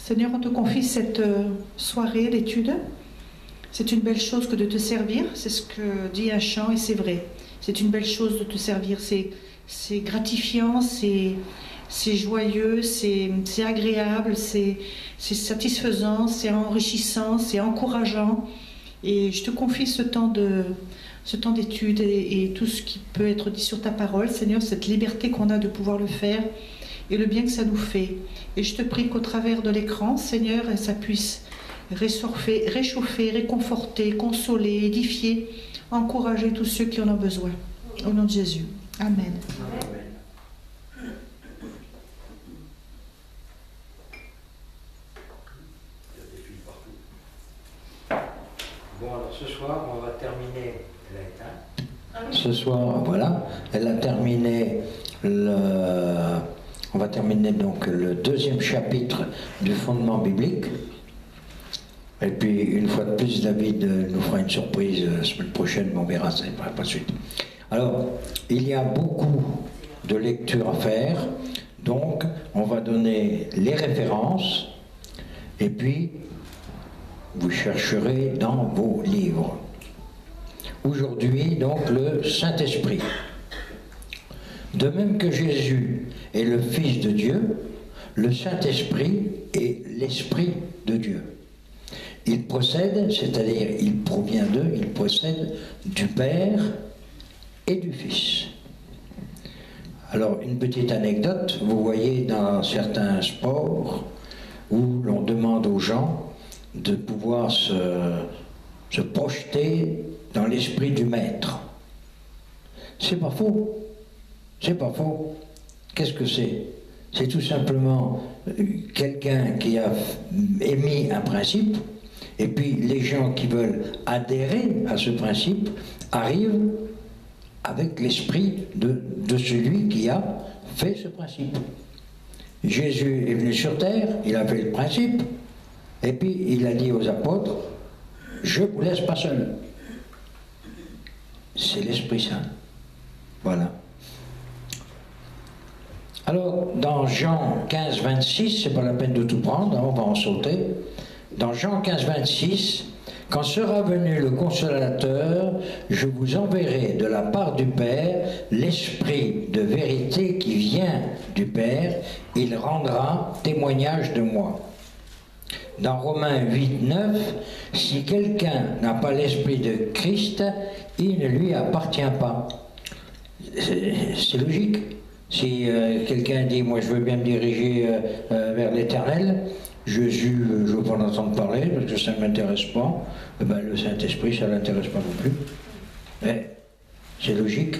Seigneur, on te confie cette soirée d'études. C'est une belle chose que de te servir, c'est ce que dit un chant et c'est vrai. C'est une belle chose de te servir, c'est gratifiant, c'est joyeux, c'est agréable, c'est satisfaisant, c'est enrichissant, c'est encourageant. Et je te confie ce temps d'études et tout ce qui peut être dit sur ta parole, Seigneur, cette liberté qu'on a de pouvoir le faire et le bien que ça nous fait. Et je te prie qu'au travers de l'écran, Seigneur, ça puisse réchauffer, réconforter, consoler, édifier, encourager tous ceux qui en ont besoin. Au nom de Jésus. Amen. Amen. Bon, alors ce soir, on va terminer. Elle a éteint. Ce soir, voilà, elle a terminé on va terminer donc le deuxième chapitre du fondement biblique. Et puis, une fois de plus, David nous fera une surprise la semaine prochaine, mais on verra ça par la suite. Alors, il y a beaucoup de lectures à faire, donc on va donner les références, et puis vous chercherez dans vos livres. Aujourd'hui, donc, le Saint-Esprit. De même que Jésus est le Fils de Dieu, le Saint-Esprit est l'Esprit de Dieu. Il procède, c'est-à-dire il provient d'eux, il procède du Père et du Fils. Alors, une petite anecdote, vous voyez dans certains sports où l'on demande aux gens de pouvoir se projeter dans l'esprit du maître. C'est pas faux. C'est pas faux. Qu'est-ce que c'est? C'est tout simplement quelqu'un qui a émis un principe, et puis les gens qui veulent adhérer à ce principe arrivent avec l'esprit de celui qui a fait ce principe. Jésus est venu sur terre, il a fait le principe, et puis il a dit aux apôtres, je ne vous laisse pas seul. C'est l'Esprit Saint. Voilà. Alors, dans Jean 15, 26, c'est pas la peine de tout prendre, hein, on va en sauter. Dans Jean 15, 26, quand sera venu le Consolateur, je vous enverrai de la part du Père l'Esprit de vérité qui vient du Père, il rendra témoignage de moi. Dans Romains 8, 9, si quelqu'un n'a pas l'Esprit de Christ, il ne lui appartient pas. C'est logique. Si quelqu'un dit, moi je veux bien me diriger vers l'Éternel, Jésus, je ne veux pas en entendre parler parce que ça ne m'intéresse pas, ben, le Saint-Esprit, ça ne l'intéresse pas non plus. Mais c'est logique.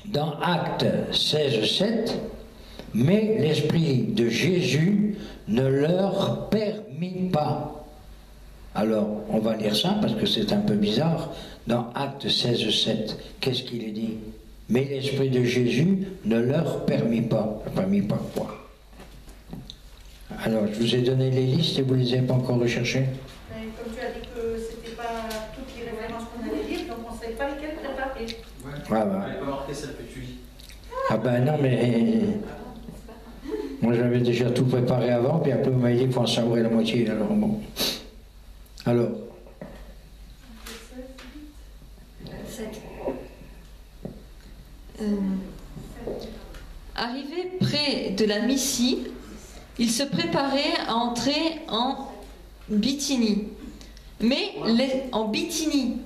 Dans Actes 16, 7, mais l'Esprit de Jésus ne leur permit pas. Alors, on va lire ça parce que c'est un peu bizarre. Dans Actes 16, 7, qu'est-ce qu'il est dit? Mais l'Esprit de Jésus ne leur permit pas. Permit pas quoi? Alors, je vous ai donné les listes et vous ne les avez pas encore recherchées? Mais comme tu as dit que ce n'était pas toutes les références qu'on allait lire, donc on ne savait pas lesquelles préparer. Ouais. Ah bah. On n'avait pas marqué celle que tu lis. Ah ben non, mais moi j'avais déjà tout préparé avant, puis après vous m'avez dit qu'il faut en savoir la moitié, alors bon. Alors. Arrivé près de la Mysie, il se préparait à entrer en Bithynie. En Bithynie.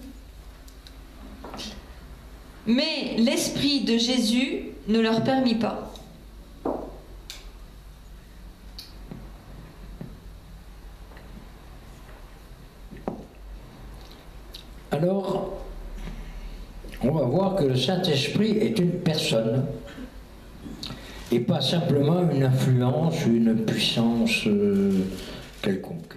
Mais l'Esprit de Jésus ne leur permit pas. Alors, on va voir que le Saint-Esprit est une personne et pas simplement une influence, une puissance quelconque.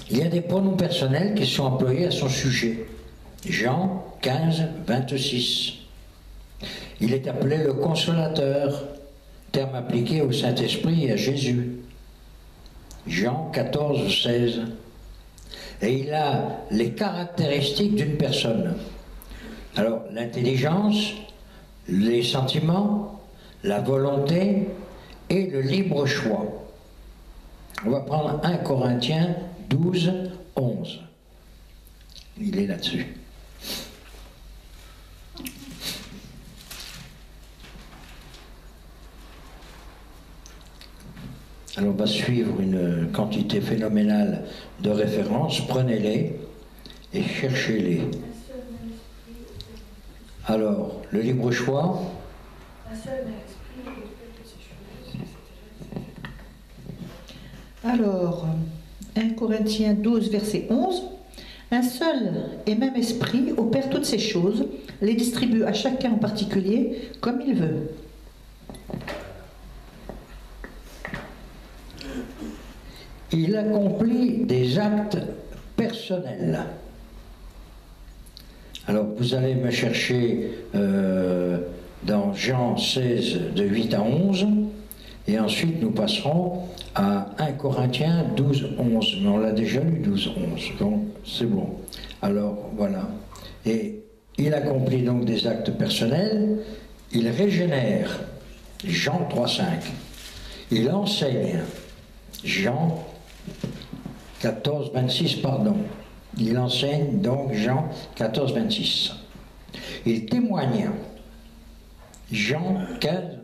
Il y a des pronoms personnels qui sont employés à son sujet. Jean 15, 26. Il est appelé le Consolateur, terme appliqué au Saint-Esprit et à Jésus. Jean 14, 16. Et il a les caractéristiques d'une personne. Alors, l'intelligence, les sentiments, la volonté et le libre choix. On va prendre 1 Corinthiens 12, 11. Il est là-dessus. Alors on va suivre une quantité phénoménale de références, prenez-les et cherchez-les. Alors, le libre choix. Alors, 1 Corinthiens 12, verset 11. Un seul et même esprit opère toutes ces choses, les distribue à chacun en particulier comme il veut. Il accomplit des actes personnels. Alors, vous allez me chercher dans Jean 16, de 8 à 11, et ensuite nous passerons à 1 Corinthiens 12, 11. Mais on l'a déjà lu, 12, 11, donc c'est bon. Alors, voilà. Et il accomplit donc des actes personnels, il régénère, Jean 3, 5. Il enseigne, Jean 14, 26, pardon. Il enseigne donc Jean 14, 26. Il témoigne, Jean 15,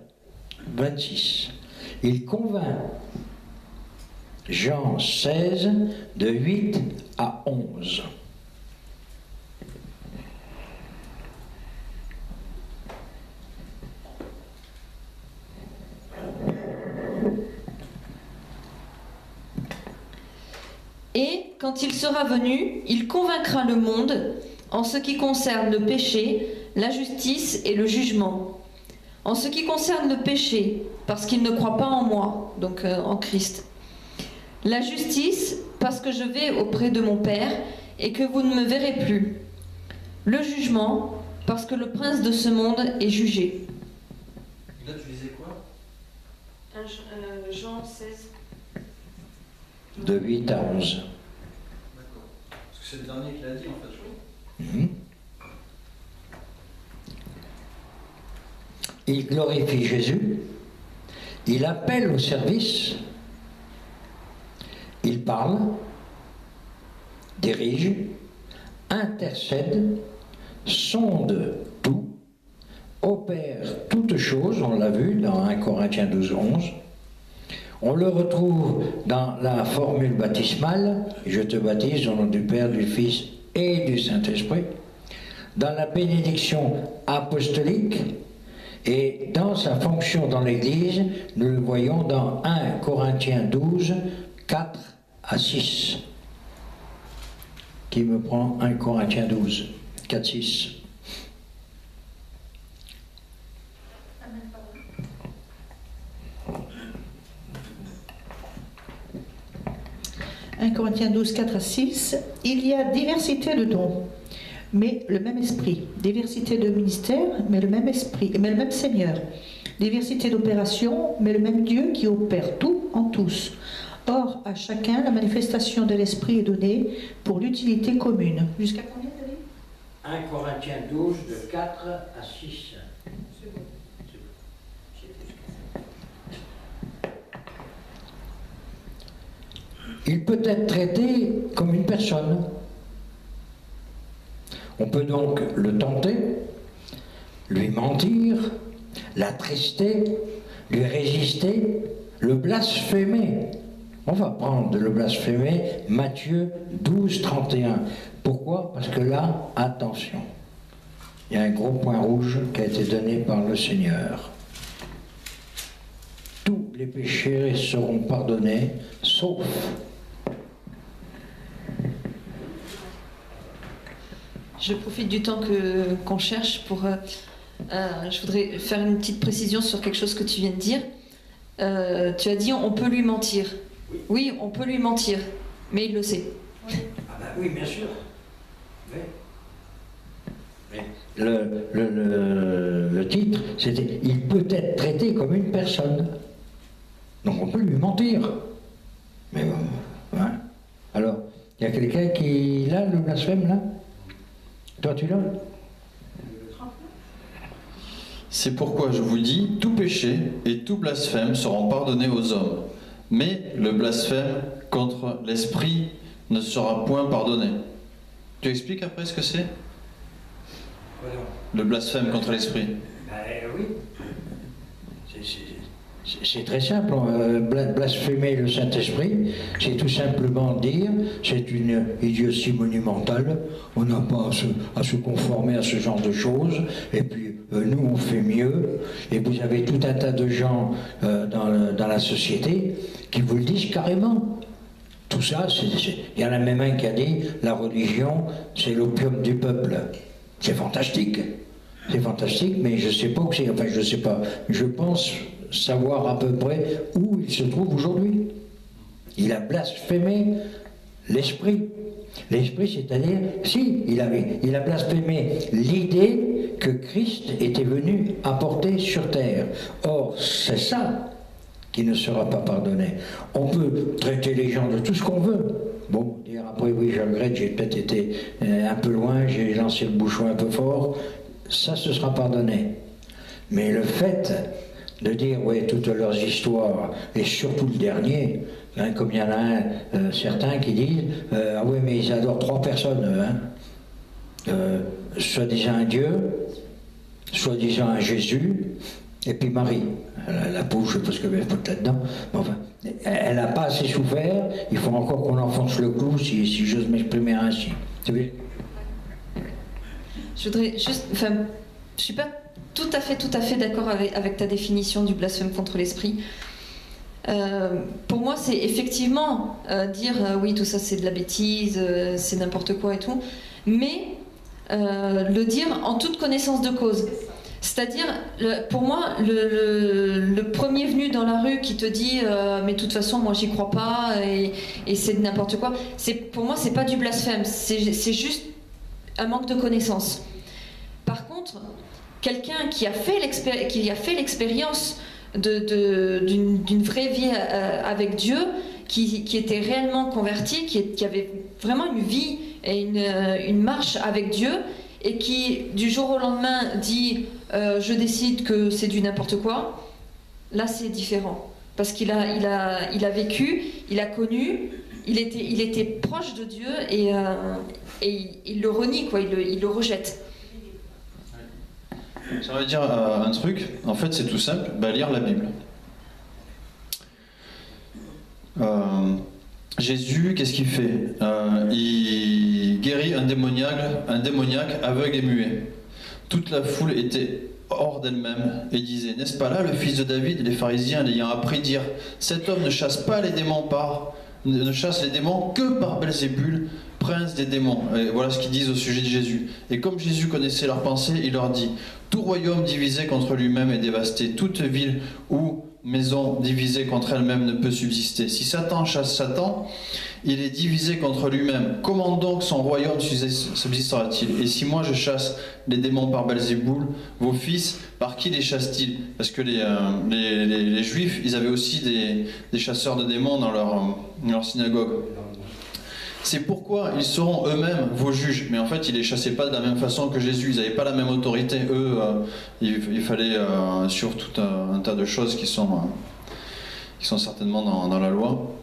26. Il convainc, Jean 16, de 8 à 11. Et quand il sera venu, il convaincra le monde en ce qui concerne le péché, la justice et le jugement. En ce qui concerne le péché, parce qu'il ne croit pas en moi, donc en Christ. La justice, parce que je vais auprès de mon Père et que vous ne me verrez plus. Le jugement, parce que le prince de ce monde est jugé. Là, tu disais quoi? Jean 16. De 8 à 11. D'accord. Parce que c'est le dernier qui l'a dit, en fait, je crois. Mhm. Il glorifie Jésus, il appelle au service, il parle, dirige, intercède, sonde tout, opère toutes choses, on l'a vu dans 1 Corinthiens 12, 11. On le retrouve dans la formule baptismale, je te baptise au nom du Père, du Fils et du Saint-Esprit, dans la bénédiction apostolique, et dans sa fonction dans l'Église, nous le voyons dans 1 Corinthiens 12, 4 à 6. Qui me prend 1 Corinthiens 12, 4, 6. « 1 Corinthiens 12, 4 à 6. Il y a diversité de dons, mais le même esprit. Diversité de ministères, mais le même esprit, mais le même Seigneur. Diversité d'opérations, mais le même Dieu qui opère tout en tous. Or, à chacun, la manifestation de l'esprit est donnée pour l'utilité commune. » Jusqu'à combien, t'as dit? 1 Corinthiens 12, de 4 à 6. C'est bon. Il peut être traité comme une personne. On peut donc le tenter, lui mentir, l'attrister, lui résister, le blasphémer. On va prendre le blasphémer, Matthieu 12, 31. Pourquoi? Parce que là, attention, il y a un gros point rouge qui a été donné par le Seigneur. Tous les péchés seront pardonnés, sauf... Je profite du temps qu'on cherche pour... je voudrais faire une petite précision sur quelque chose que tu viens de dire. Tu as dit on peut lui mentir. Oui, on peut lui mentir, mais il le sait. Ah ben oui, bien sûr. Oui. Le titre, c'était « Il peut être traité comme une personne ». Donc on peut lui mentir. Mais hein. Alors, il y a quelqu'un qui... Là, le blasphème, là? Toi, tu l'as? C'est pourquoi je vous dis, tout péché et tout blasphème seront pardonnés aux hommes. Mais le blasphème contre l'esprit ne sera point pardonné. Tu expliques après ce que c'est? Quoi donc? Le blasphème contre l'esprit. Oui. C'est très simple. Blasphémer le Saint-Esprit, c'est tout simplement dire, c'est une idiotie monumentale. On n'a pas à se conformer à ce genre de choses. Et puis, nous, on fait mieux. Et vous avez tout un tas de gens dans la société qui vous le disent carrément. Tout ça, il y en a même un qui a dit, la religion, c'est l'opium du peuple. C'est fantastique. C'est fantastique, mais je ne sais pas où c'est. Enfin, je ne sais pas. Je pense savoir à peu près où il se trouve aujourd'hui. Il a blasphémé l'esprit. L'esprit, c'est-à-dire, si, il a blasphémé l'idée que Christ était venu apporter sur terre. Or, c'est ça qui ne sera pas pardonné. On peut traiter les gens de tout ce qu'on veut. Bon, dire après, oui, je regrette, j'ai peut-être été un peu loin, j'ai lancé le bouchon un peu fort. Ça, ce sera pardonné. Mais le fait de dire, oui, toutes leurs histoires, et surtout le dernier, hein, comme il y en a certains qui disent, ah oui, mais ils adorent 3 personnes, hein. Soi-disant un Dieu, soi-disant un Jésus, et puis Marie. La pauvre, je ne sais pas ce qu'elle va foutre là-dedans, mais enfin, elle n'a pas assez souffert, il faut encore qu'on enfonce le clou, si j'ose m'exprimer ainsi. Tu veux? Je voudrais juste, enfin, je suis pas tout à fait d'accord avec ta définition du blasphème contre l'esprit. Pour moi, c'est effectivement dire oui, tout ça c'est de la bêtise, c'est n'importe quoi et tout, mais le dire en toute connaissance de cause. C'est-à-dire, pour moi, le premier venu dans la rue qui te dit mais de toute façon, moi j'y crois pas et c'est de n'importe quoi, pour moi, c'est pas du blasphème, c'est juste un manque de connaissance. Par contre, quelqu'un qui a fait l'expérience d'une vraie vie avec Dieu, qui était réellement converti, qui avait vraiment une vie et une marche avec Dieu, et qui du jour au lendemain dit je décide que c'est du n'importe quoi, là c'est différent. Parce qu'il a vécu, il a connu, il était proche de Dieu et il le renie, quoi, il le rejette. Ça veut dire un truc, en fait c'est tout simple, lire la Bible. Jésus, qu'est-ce qu'il fait? Il guérit un démoniaque aveugle et muet. Toute la foule était hors d'elle-même et disait, n'est-ce pas là le fils de David? Et les pharisiens l'ayant appris dire, cet homme ne chasse pas les démons ne chasse les démons que par Belzébul, prince des démons. Et voilà ce qu'ils disent au sujet de Jésus. Et comme Jésus connaissait leurs pensées, il leur dit, tout royaume divisé contre lui-même est dévasté, toute ville ou maison divisée contre elle-même ne peut subsister. Si Satan chasse Satan, il est divisé contre lui-même. Comment donc son royaume subsistera-t-il? Et si moi je chasse les démons par Belzéboul, vos fils, par qui les chassent-ils? Parce que les Juifs, ils avaient aussi des chasseurs de démons dans leur synagogue. C'est pourquoi ils seront eux-mêmes vos juges. Mais en fait, ils ne les chassaient pas de la même façon que Jésus. Ils n'avaient pas la même autorité. Eux, il fallait sur tout un tas de choses qui sont certainement dans la loi.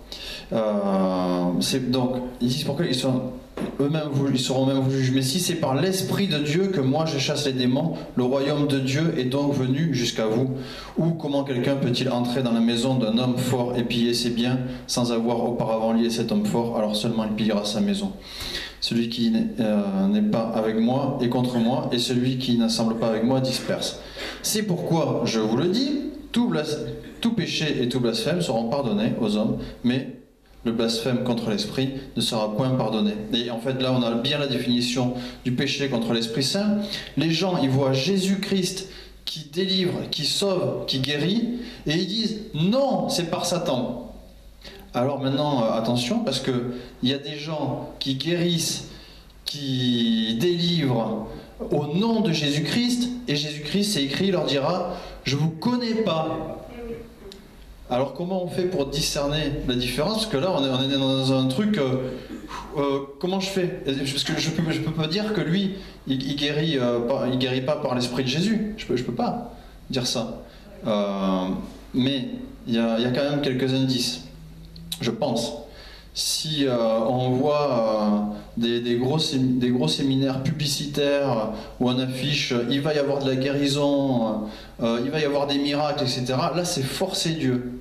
Donc, ils disent pourquoi ils seront eux-mêmes vos juges. Mais si c'est par l'Esprit de Dieu que moi je chasse les démons, le royaume de Dieu est donc venu jusqu'à vous. Ou comment quelqu'un peut-il entrer dans la maison d'un homme fort et piller ses biens sans avoir auparavant lié cet homme fort? Alors seulement il pillera sa maison. Celui qui n'est pas avec moi est contre moi, et celui qui n'assemble pas avec moi disperse. C'est pourquoi, je vous le dis, tout péché et tout blasphème seront pardonnés aux hommes, mais le blasphème contre l'esprit ne sera point pardonné. Et en fait, là, on a bien la définition du péché contre l'Esprit Saint. Les gens, ils voient Jésus-Christ qui délivre, qui sauve, qui guérit, et ils disent « Non, c'est par Satan ». Alors maintenant, attention, parce qu'il y a des gens qui guérissent, qui délivrent au nom de Jésus-Christ, et Jésus-Christ, c'est écrit, il leur dira « Je ne vous connais pas ». Alors comment on fait pour discerner la différence? Parce que là on est dans un truc, comment je fais? Parce que je peux pas dire que lui il guérit pas par l'esprit de Jésus, je peux pas. dire ça. Mais il y a quand même quelques indices, je pense. Si on voit des gros séminaires publicitaires où on affiche « il va y avoir de la guérison, il va y avoir des miracles, etc. » Là, c'est forcer Dieu.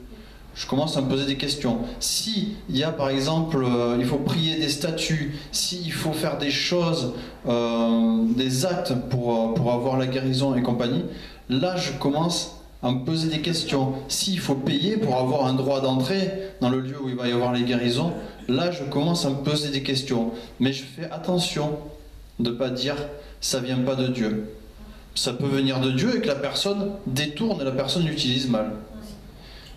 Je commence à me poser des questions. Si il y a par exemple, il faut prier des statues, s'il faut faire des choses, des actes pour avoir la guérison et compagnie, là je commence à me poser des questions. S'il faut payer pour avoir un droit d'entrée dans le lieu où il va y avoir les guérisons, là je commence à me poser des questions. Mais je fais attention de ne pas dire ça vient pas de Dieu. Ça peut venir de Dieu et que la personne détourne et la personne l'utilise mal.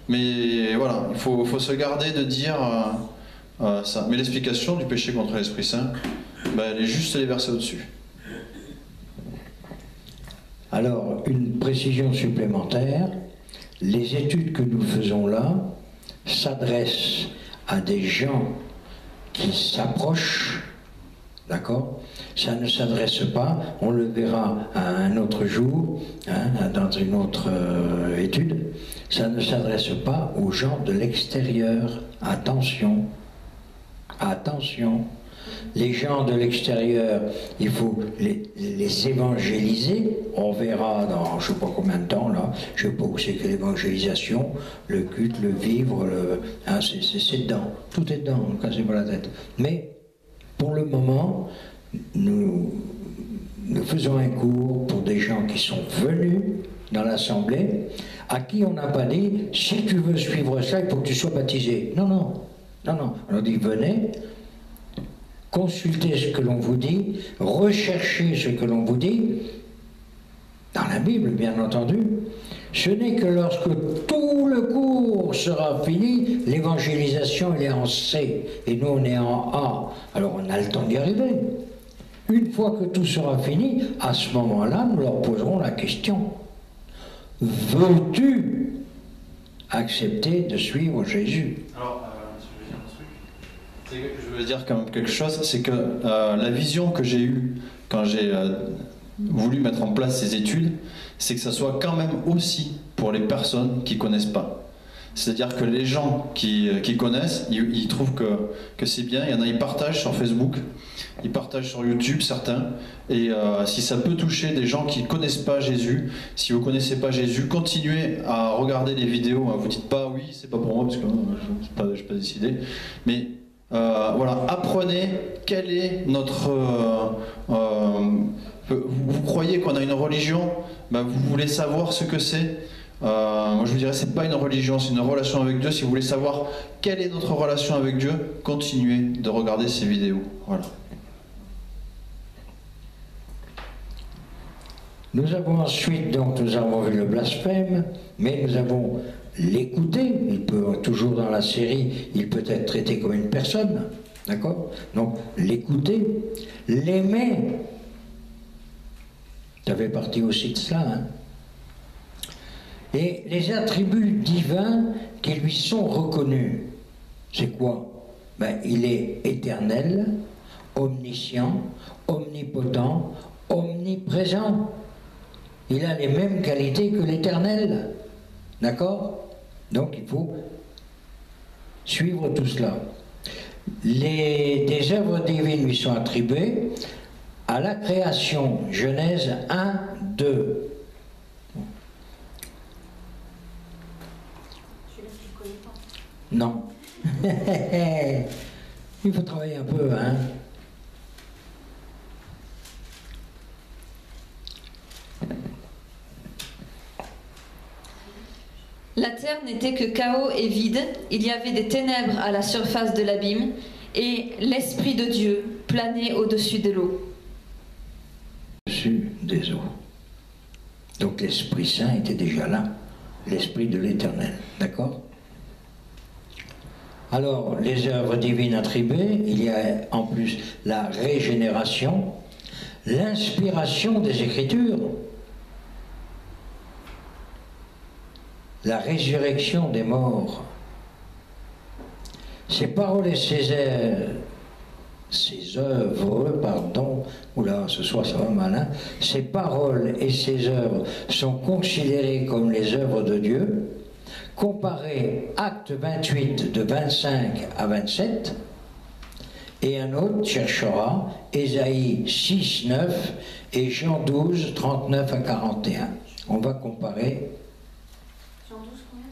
Mais voilà, il faut se garder de dire ça. Mais l'explication du péché contre l'Esprit Saint, elle est juste les versets au-dessus. Alors, une précision supplémentaire, les études que nous faisons là s'adressent à des gens qui s'approchent, d'accord? Ça ne s'adresse pas, on le verra à un autre jour, hein, dans une autre étude, ça ne s'adresse pas aux gens de l'extérieur. Attention, attention. Les gens de l'extérieur, il faut les évangéliser. On verra dans je ne sais pas combien de temps, là, je ne sais pas où c'est que l'évangélisation, le culte, le vivre, hein, c'est dedans. Tout est dedans, ne cassez pas la tête. Mais pour le moment, nous faisons un cours pour des gens qui sont venus dans l'assemblée, à qui on n'a pas dit, si tu veux suivre ça, il faut que tu sois baptisé. Non, non, non, non. On a dit, venez, consultez ce que l'on vous dit, recherchez ce que l'on vous dit, dans la Bible, bien entendu. Ce n'est que lorsque tout le cours sera fini, l'évangélisation, elle est en C, et nous, on est en A. Alors, on a le temps d'y arriver. Une fois que tout sera fini, à ce moment-là, nous leur poserons la question. Veux-tu accepter de suivre Jésus? Alors, je veux dire quand même quelque chose, c'est que la vision que j'ai eue quand j'ai voulu mettre en place ces études, c'est que ça soit quand même aussi pour les personnes qui ne connaissent pas. C'est-à-dire que les gens qui connaissent, ils trouvent que c'est bien. Il y en a, ils partagent sur Facebook, ils partagent sur YouTube, certains. Et si ça peut toucher des gens qui ne connaissent pas Jésus, si vous ne connaissez pas Jésus, continuez à regarder les vidéos. Vous ne dites pas, oui, c'est pas pour moi, parce que je n'ai pas décidé. Mais voilà, apprenez quel est notre... vous croyez qu'on a une religion, vous voulez savoir ce que c'est. Moi je vous dirais, c'est pas une religion, c'est une relation avec Dieu. Si vous voulez savoir quelle est notre relation avec Dieu, continuez de regarder ces vidéos. Voilà. Nous avons ensuite, donc nous avons vu le blasphème, mais nous avons l'écouter. Il peut, toujours dans la série, il peut être traité comme une personne, d'accord? Donc l'écouter, l'aimer, ça fait partie aussi de cela, hein? Et les attributs divins qui lui sont reconnus, c'est quoi? Il est éternel, omniscient, omnipotent, omniprésent. Il a les mêmes qualités que l'éternel. D'accord? Donc il faut suivre tout cela. Des œuvres divines lui sont attribuées à la création, Genèse 1, 2. Non. Il faut travailler un peu, hein. La terre n'était que chaos et vide, il y avait des ténèbres à la surface de l'abîme, et l'Esprit de Dieu planait au-dessus de l'eau. Au-dessus des eaux. Donc l'Esprit Saint était déjà là, l'Esprit de l'Éternel, d'accord? Alors, les œuvres divines attribuées, il y a en plus la régénération, l'inspiration des Écritures, la résurrection des morts. Ces paroles et ces ses œuvres, pardon, oula, ce soir ça va mal, hein, ses paroles et ses œuvres sont considérées comme les œuvres de Dieu. Comparez Acte 28 de 25 à 27, et un autre cherchera Ésaïe 6, 9 et Jean 12, 39 à 41. On va comparer Jean 12, combien?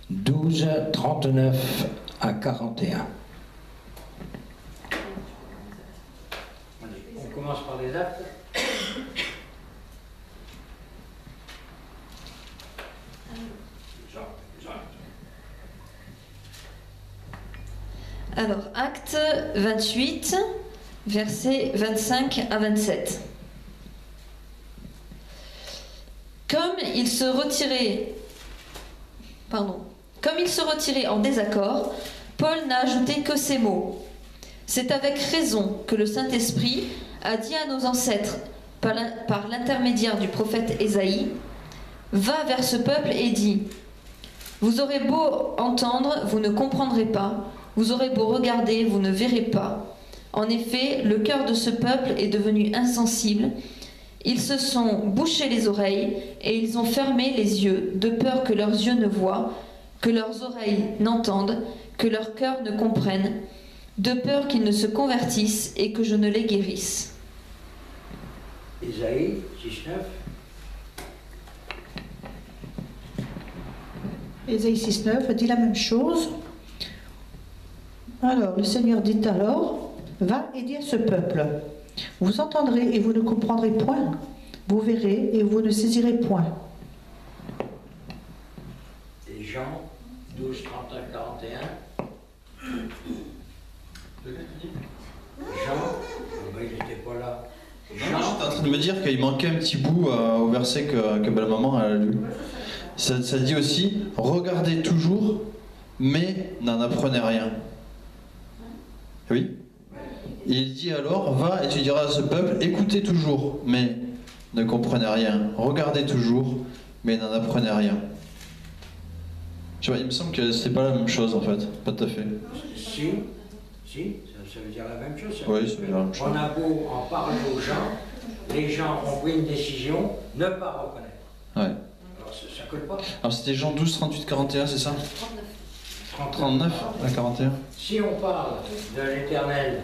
12, 39 à 41. On commence par les actes. Alors, Acte 28, versets 25 à 27. Comme il se retirait en désaccord, Paul n'a ajouté que ces mots. C'est avec raison que le Saint-Esprit a dit à nos ancêtres, par l'intermédiaire du prophète Ésaïe, « Va vers ce peuple et dis, vous aurez beau entendre, vous ne comprendrez pas, vous aurez beau regarder, vous ne verrez pas. En effet, le cœur de ce peuple est devenu insensible. Ils se sont bouchés les oreilles et ils ont fermé les yeux, de peur que leurs yeux ne voient, que leurs oreilles n'entendent, que leur cœur ne comprenne, de peur qu'ils ne se convertissent et que je ne les guérisse. » Ésaïe 6, 9. Ésaïe 6, 9 dit la même chose. Alors, le Seigneur dit alors, va et dis à ce peuple, vous entendrez et vous ne comprendrez point, vous verrez et vous ne saisirez point. Et Jean 12, 39, 41. Jean, il n'était pas là. J'étais en train de me dire qu'il manquait un petit bout au verset que belle maman a lu. Ça dit aussi, regardez toujours, mais n'en apprenez rien. Oui. Il dit alors, va et tu diras à ce peuple, écoutez toujours, mais ne comprenez rien. Regardez toujours, mais n'en apprenez rien. Je sais pas, il me semble que c'était pas la même chose en fait, pas tout à fait. Si, ça veut dire la même chose. Oui, ça veut dire la même chose. On a beau en parler aux gens, les gens ont pris une décision, ne pas reconnaître. Ouais. Alors ça colle pas. Alors c'était Jean 12, 38, 41, c'est ça 39 à 41. Si on parle de l'éternel,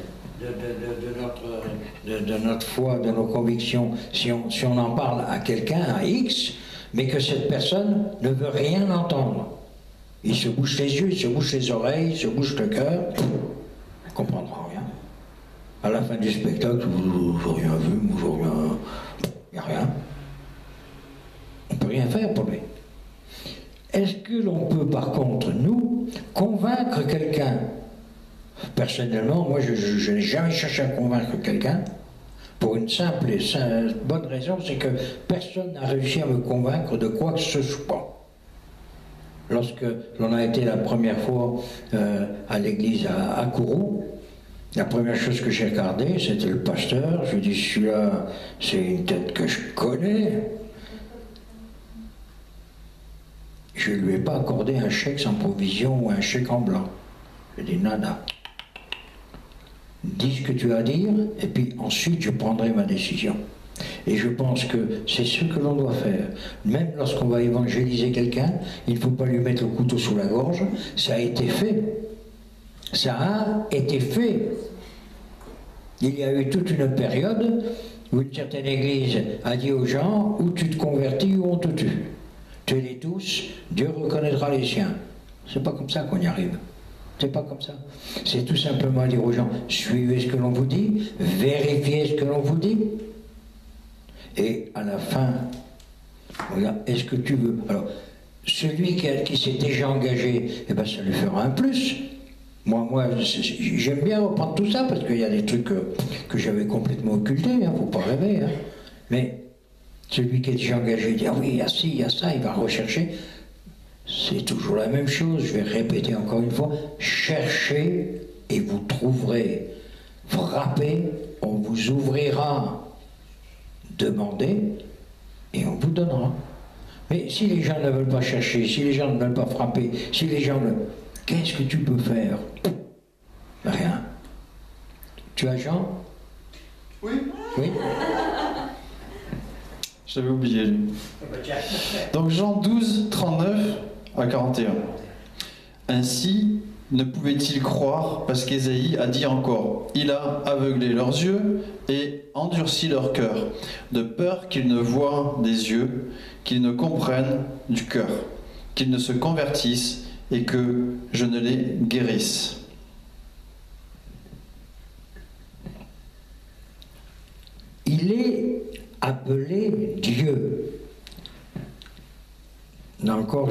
De notre foi, de nos convictions, si on en parle à quelqu'un, à X, mais que cette personne ne veut rien entendre, il se bouche les yeux, il se bouche les oreilles, il se bouche le cœur, il ne comprendra rien. À la fin du spectacle, vous n'avez rien vu, vous n'avez rien... Il n'y a rien. On ne peut rien faire pour lui. Est-ce que l'on peut, par contre, nous, convaincre quelqu'un? Personnellement, moi, je n'ai jamais cherché à convaincre quelqu'un, pour une simple et bonne raison, c'est que personne n'a réussi à me convaincre de quoi que ce soit. Lorsque l'on a été la première fois à l'église à Kourou, la première chose que j'ai regardée, c'était le pasteur. Je lui ai dit, celui-là, c'est une tête que je connais. Je ne lui ai pas accordé un chèque sans provision ou un chèque en blanc. Je lui ai dit, nada. Dis ce que tu as à dire, et puis ensuite je prendrai ma décision. Et je pense que c'est ce que l'on doit faire. Même lorsqu'on va évangéliser quelqu'un, il ne faut pas lui mettre le couteau sous la gorge. Ça a été fait. Ça a été fait. Il y a eu toute une période où une certaine église a dit aux gens, ou tu te convertis ou on te tue. Tuez-les tous, Dieu reconnaîtra les siens. C'est pas comme ça qu'on y arrive. C'est pas comme ça. C'est tout simplement dire aux gens, suivez ce que l'on vous dit, vérifiez ce que l'on vous dit. Et à la fin, regarde, est-ce que tu veux... Alors, celui qui s'est déjà engagé, eh ben, ça lui fera un plus. Moi j'aime bien reprendre tout ça, parce qu'il y a des trucs que j'avais complètement occultés, hein, faut pas rêver. Hein. Mais celui qui est déjà engagé, il dit, ah oui, il y a ci, il y a ça, il va rechercher. C'est toujours la même chose, je vais répéter encore une fois, cherchez et vous trouverez, frappez, on vous ouvrira, demandez et on vous donnera. Mais si les gens ne veulent pas chercher, si les gens ne veulent pas frapper, si les gens ne... Qu'est-ce que tu peux faire? Rien. Tu as Jean? Oui. Oui. Je l'avais oublié, lui. Donc Jean 12, 39 à 41. Ainsi ne pouvait-il croire parce qu'Ésaïe a dit encore: il a aveuglé leurs yeux et endurci leur cœur, de peur qu'ils ne voient des yeux, qu'ils ne comprennent du cœur, qu'ils ne se convertissent et que je ne les guérisse. Il est appelé Dieu. Là encore,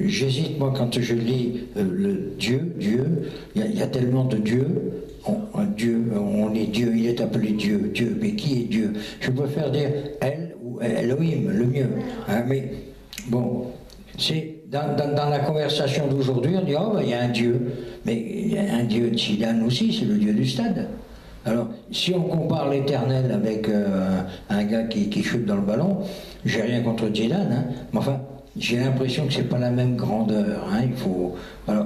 j'hésite, moi, quand je lis le Dieu, il y a tellement de dieux. On est Dieu, il est appelé Dieu, mais qui est Dieu? Je préfère dire El ou Elohim, le mieux. Hein, mais bon, c'est dans la conversation d'aujourd'hui, on dit oh, ben, il y a un Dieu, mais il y a un Dieu de Zidane aussi, c'est le Dieu du stade. Alors, si on compare l'Éternel avec un gars qui chute dans le ballon, j'ai rien contre Zidane, hein, mais enfin, j'ai l'impression que c'est pas la même grandeur. Hein, il faut, alors,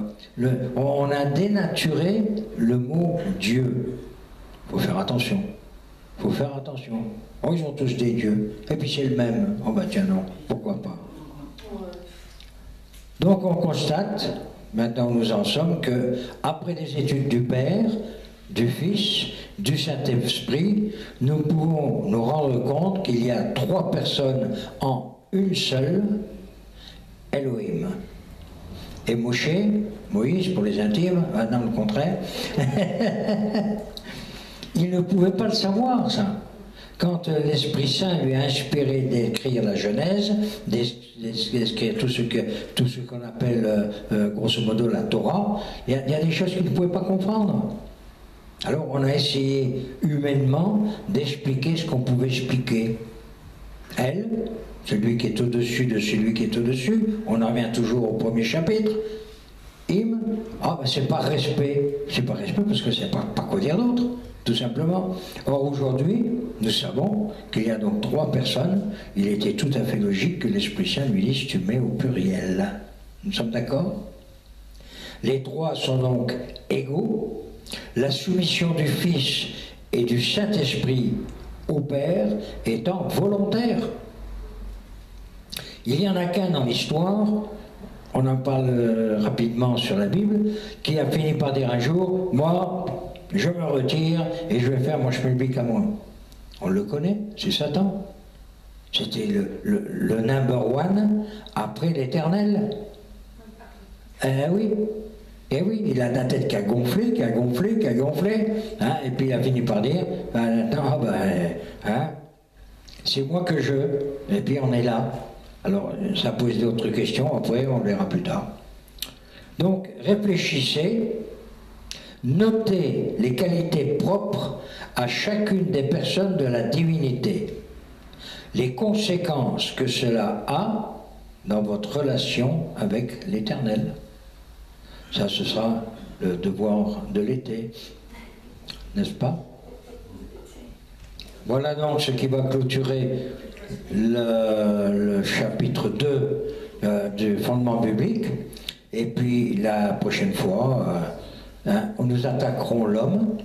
on a dénaturé le mot Dieu. Il faut faire attention. Il faut faire attention. Oh, ils ont tous des dieux. Et puis c'est le même. Oh bah tiens non, pourquoi pas. Donc on constate, maintenant où nous en sommes, que après les études du Père, du Fils, du Saint-Esprit, nous pouvons nous rendre compte qu'il y a 3 personnes en une seule, Elohim. Et Moshe, Moïse pour les intimes, non le contraire, il ne pouvait pas le savoir ça. Quand l'Esprit Saint lui a inspiré d'écrire la Genèse, d'écrire tout ce qu'on appelle grosso modo la Torah, il y a des choses qu'il ne pouvait pas comprendre. Alors on a essayé humainement d'expliquer ce qu'on pouvait expliquer. Elle, celui qui est au-dessus de celui qui est au-dessus, on en revient toujours au premier chapitre. Im, ah ben c'est par respect. C'est par respect parce que c'est pas quoi dire d'autre, tout simplement. Or aujourd'hui, nous savons qu'il y a donc 3 personnes. Il était tout à fait logique que l'Esprit Saint lui dise tu mets au pluriel. Nous sommes d'accord? Les 3 sont donc égaux. La soumission du Fils et du Saint-Esprit au Père étant volontaire. Il n'y en a qu'un dans l'histoire, on en parle rapidement sur la Bible, qui a fini par dire un jour, moi, je me retire et je vais faire mon shmilbik à moi. On le connaît, c'est Satan. C'était le number one après l'Éternel. Oui. Et oui, il a la tête qui a gonflé, hein, et puis il a fini par dire, c'est moi que je, et puis on est là. Alors, ça pose d'autres questions, après on verra plus tard. Donc, réfléchissez, notez les qualités propres à chacune des personnes de la divinité, les conséquences que cela a dans votre relation avec l'Éternel. Ça, ce sera le devoir de l'été, n'est-ce pas? Voilà donc ce qui va clôturer le chapitre 2 du fondement biblique. Et puis la prochaine fois, nous attaquerons l'homme,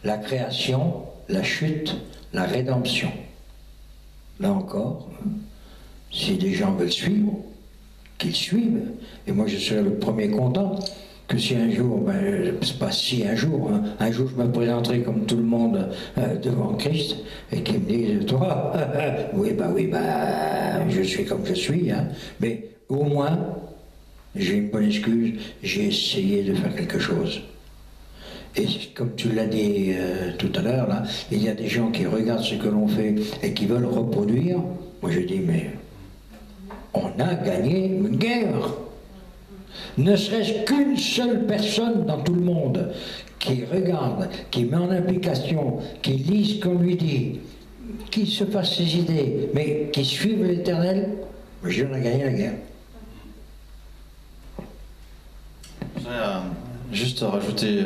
la création, la chute, la rédemption. Là encore, si des gens veulent suivre, qu'ils suivent. Et moi je serai le premier content que si un jour, c'est pas si un jour je me présenterai comme tout le monde devant Christ et qu'il me dise, toi, oui, je suis comme je suis, hein, mais au moins, j'ai une bonne excuse, j'ai essayé de faire quelque chose. Et comme tu l'as dit tout à l'heure, là, il y a des gens qui regardent ce que l'on fait et qui veulent reproduire. Moi je dis, mais on a gagné une guerre. Ne serait-ce qu'une seule personne dans tout le monde qui regarde, qui met en application, qui lit ce qu'on lui dit, qui se fasse ses idées, mais qui suive l'Éternel, je on a gagné la guerre. Je voudrais juste rajouter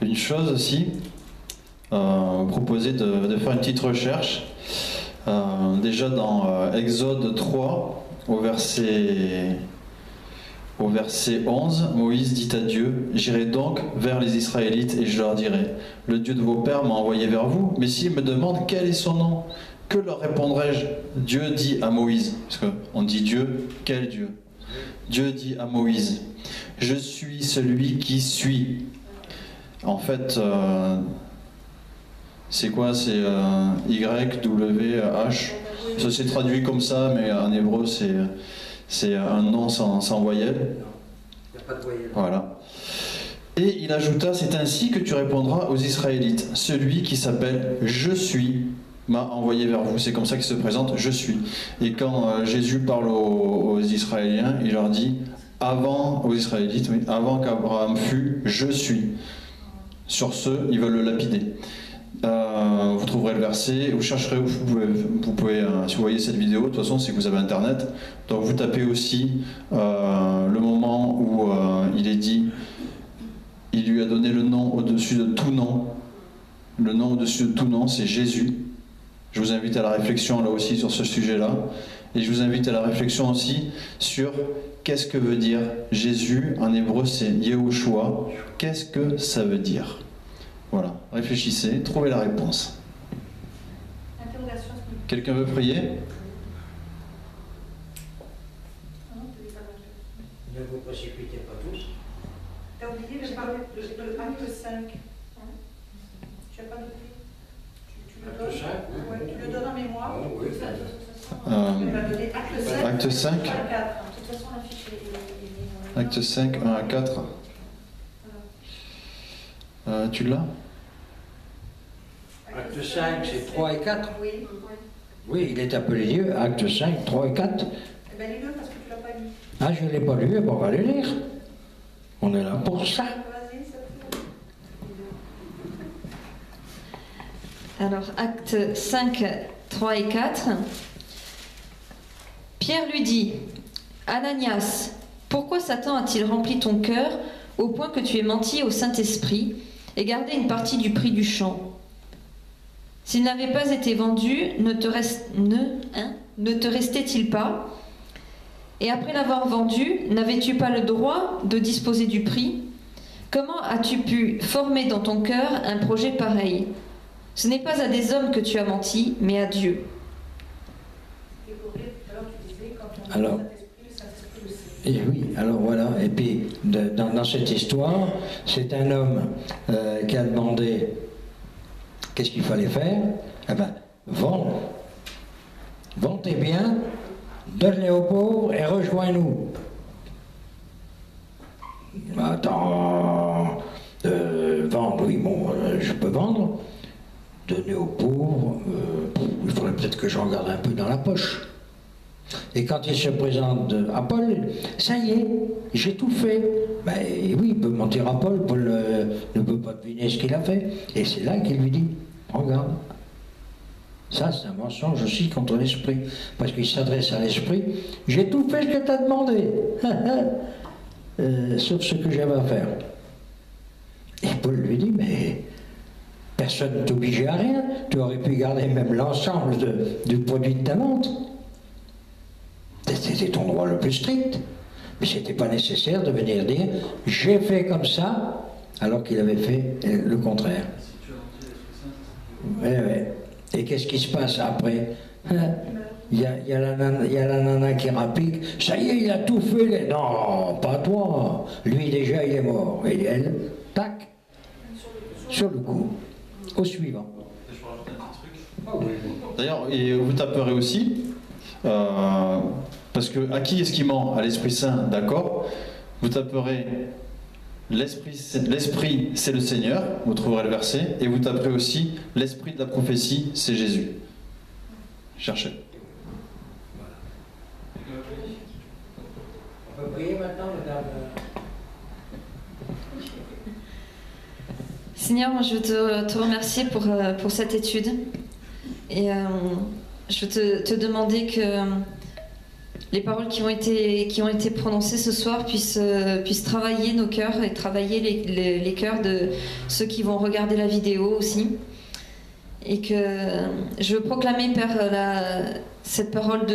une chose aussi, proposer de faire une petite recherche. Déjà dans Exode 3, au Au verset 11, Moïse dit à Dieu, « J'irai donc vers les Israélites et je leur dirai, « Le Dieu de vos pères m'a envoyé vers vous, mais s'ils me demandent quel est son nom, que leur répondrai-je » Dieu dit à Moïse, parce qu'on dit Dieu, quel Dieu? Dieu dit à Moïse, « Je suis celui qui suis. » En fait, c'est quoi? C'est Y-W-H. Ça s'est traduit comme ça, mais en hébreu, c'est un nom sans voyelle. Il n'y a pas de voyelle. Voilà. Et il ajouta, c'est ainsi que tu répondras aux Israélites. Celui qui s'appelle Je suis m'a envoyé vers vous. C'est comme ça qu'il se présente, Je suis. Et quand Jésus parle aux Israéliens, il leur dit, aux Israélites, oui, avant qu'Abraham fût, Je suis. Sur ce, ils veulent le lapider. Vous trouverez le verset, vous chercherez, vous pouvez si vous voyez cette vidéo, de toute façon c'est que vous avez internet, donc vous tapez aussi le moment où il est dit, il lui a donné le nom au-dessus de tout nom, le nom au-dessus de tout nom c'est Jésus. Je vous invite à la réflexion là aussi sur ce sujet-là, et je vous invite à la réflexion aussi sur qu'est-ce que veut dire Jésus, en hébreu c'est Yehoshua, qu'est-ce que ça veut dire? Voilà, réfléchissez, trouvez la réponse. Quelqu'un veut prier? Ne vous précipitez pas tous. Tu as oublié de parler de acte 5. Tu n'as pas noté? Tu le donnes? Acte 5, oui. Ouais, tu le donnes en mémoire? Oh, oui. Tu vas donner acte 5. Acte 5. De toute façon, la fiche est Acte 5, 1 à 4. Tu l'as? Acte 5, c'est 3 et 4. Oui. Oui, il est appelé Dieu, acte 5, 3 et 4. Eh bien, lis-le parce que tu ne l'as pas lu. Ah, je ne l'ai pas lu, on va le lire. On est là pour ça. Vas-y, ça te fait. Alors, acte 5, 3 et 4. Pierre lui dit, Ananias, pourquoi Satan a-t-il rempli ton cœur au point que tu aies menti au Saint-Esprit et gardé une partie du prix du champ? S'il n'avait pas été vendu, ne te restait-il pas? Et après l'avoir vendu, n'avais-tu pas le droit de disposer du prix? Comment as-tu pu former dans ton cœur un projet pareil? Ce n'est pas à des hommes que tu as menti, mais à Dieu. Alors, et oui, alors voilà, et puis dans cette histoire, c'est un homme qui a demandé qu'est-ce qu'il fallait faire. Eh bien, vends tes biens, donne-les aux pauvres et rejoins-nous. Attends, vendre, oui, bon, je peux vendre. Donner aux pauvres, il faudrait peut-être que je regarde un peu dans la poche. Et quand il se présente à Paul, ça y est, j'ai tout fait. Ben oui, il peut mentir à Paul, Paul ne peut pas deviner ce qu'il a fait. Et c'est là qu'il lui dit, regarde, ça c'est un mensonge aussi contre l'esprit. Parce qu'il s'adresse à l'esprit, j'ai tout fait ce que tu as demandé, sauf ce que j'avais à faire. Et Paul lui dit, mais personne ne t'obligeait à rien, tu aurais pu garder même l'ensemble du produit de ta vente. C'était ton droit le plus strict, mais c'était pas nécessaire de venir dire j'ai fait comme ça, alors qu'il avait fait le contraire. Ouais. Et qu'est-ce qui se passe après? Il y a la nana qui rapplique, ça y est, il a tout fait. Non, pas toi. Lui déjà, il est mort. Et elle, tac, sur le coup, au suivant. D'ailleurs, vous taperez aussi. Parce que à qui est-ce qui ment? À l'Esprit Saint, d'accord. Vous taperez l'Esprit c'est le Seigneur, vous trouverez le verset, et vous taperez aussi l'Esprit de la prophétie, c'est Jésus. Cherchez. On peut prier maintenant, madame? Seigneur, moi je veux te remercier pour cette étude. Et je veux te demander que les paroles qui ont été prononcées ce soir puissent travailler nos cœurs et travailler les cœurs de ceux qui vont regarder la vidéo aussi. Et que je veux proclamer, Père, cette parole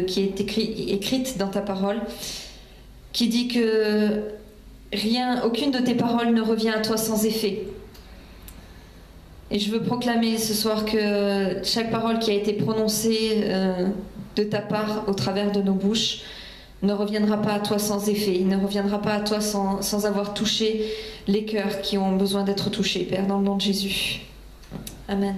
qui est écrite dans ta parole, qui dit que aucune de tes paroles ne revient à toi sans effet. Et je veux proclamer ce soir que chaque parole qui a été prononcée de ta part au travers de nos bouches ne reviendra pas à toi sans effet, ne reviendra pas à toi sans avoir touché les cœurs qui ont besoin d'être touchés, Père, dans le nom de Jésus. Amen.